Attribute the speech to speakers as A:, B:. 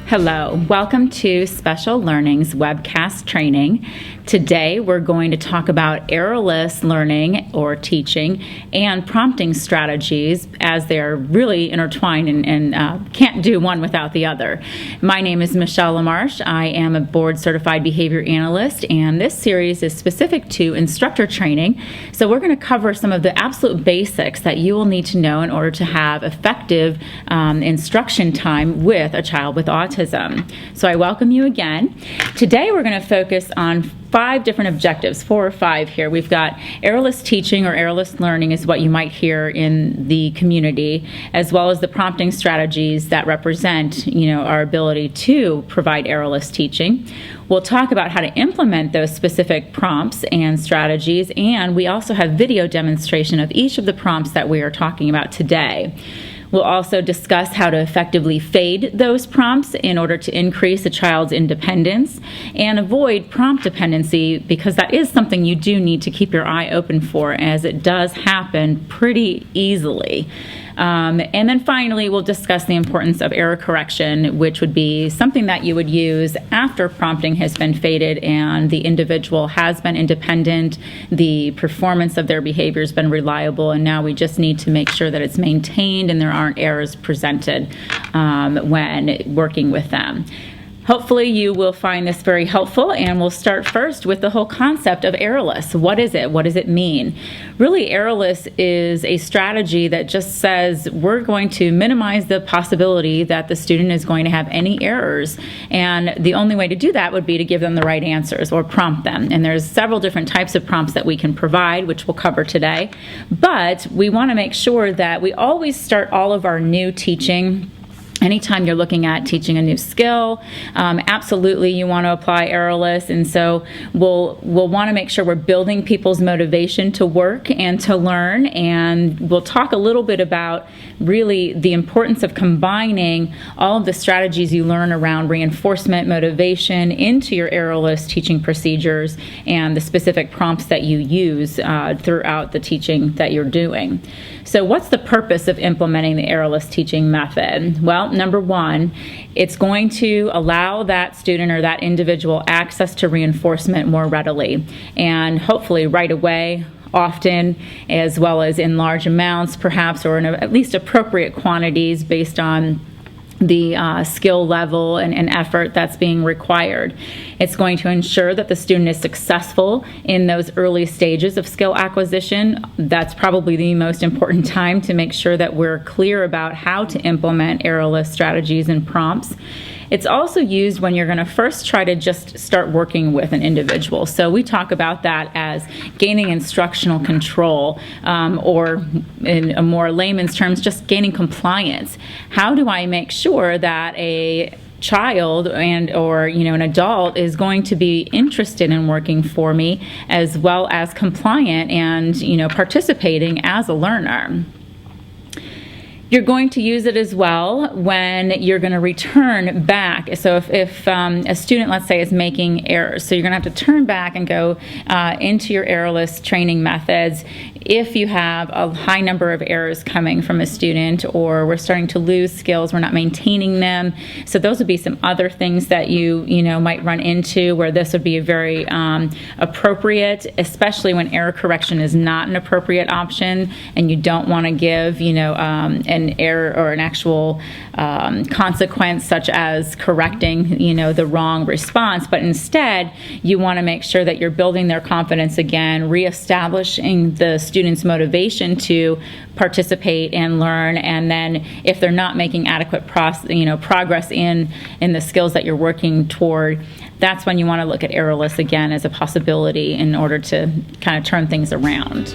A: Hello, welcome to Special Learning's webcast training. Today we're going to talk about errorless learning or teaching and prompting strategies, as they're really intertwined and can't do one without the other. My name is Michelle LaMarche. I am a board certified behavior analyst, and this series is specific to instructor training. So we're going to cover some of the absolute basics that you will need to know in order to have effective instruction time with a child with autism. So I welcome you again. Today we're going to focus on 5 different objectives, 4 or 5 here. We've got errorless teaching or errorless learning is what you might hear in the community, as well as the prompting strategies that represent, our ability to provide errorless teaching. We'll talk about how to implement those specific prompts and strategies, and we also have video demonstration of each of the prompts that we are talking about today. We'll also discuss how to effectively fade those prompts in order to increase a child's independence and avoid prompt dependency, because that is something you do need to keep your eye open for, as it does happen pretty easily. And then finally, we'll discuss the importance of error correction, which would be something that you would use after prompting has been faded and the individual has been independent, the performance of their behavior has been reliable, and now we just need to make sure that it's maintained and there aren't errors presented when working with them. Hopefully you will find this very helpful, and we'll start first with the whole concept of errorless. What is it? What does it mean? Really, errorless is a strategy that just says we're going to minimize the possibility that the student is going to have any errors, and the only way to do that would be to give them the right answers or prompt them. And there's several different types of prompts that we can provide, which we'll cover today, but we want to make sure that we always start all of our new teaching. Anytime you're looking at teaching a new skill, absolutely you want to apply errorless, and so we'll want to make sure we're building people's motivation to work and to learn, and we'll talk a little bit about really the importance of combining all of the strategies you learn around reinforcement motivation into your errorless teaching procedures and the specific prompts that you use throughout the teaching that you're doing. So what's the purpose of implementing the errorless teaching method? Well, number one, it's going to allow that student or that individual access to reinforcement more readily, and hopefully right away, often, as well as in large amounts perhaps, or in at least appropriate quantities based on the skill level and effort that's being required. It's going to ensure that the student is successful in those early stages of skill acquisition. That's probably the most important time to make sure that we're clear about how to implement errorless strategies and prompts. It's also used when you're going to first try to just start working with an individual. So we talk about that as gaining instructional control, or in a more layman's terms, just gaining compliance. How do I make sure that a child or an adult is going to be interested in working for me, as well as compliant and participating as a learner? You're going to use it as well when you're going to return back. So if a student, let's say, is making errors, so you're going to have to turn back and go into your errorless training methods if you have a high number of errors coming from a student, or we're starting to lose skills, we're not maintaining them. So those would be some other things that you might run into, where this would be very appropriate, especially when error correction is not an appropriate option and you don't want to give an error or an actual consequence, such as correcting the wrong response, but instead you want to make sure that you're building their confidence again, reestablishing the student's motivation to participate and learn, and then if they're not making adequate progress in the skills that you're working toward, that's when you want to look at errorless again as a possibility in order to kind of turn things around.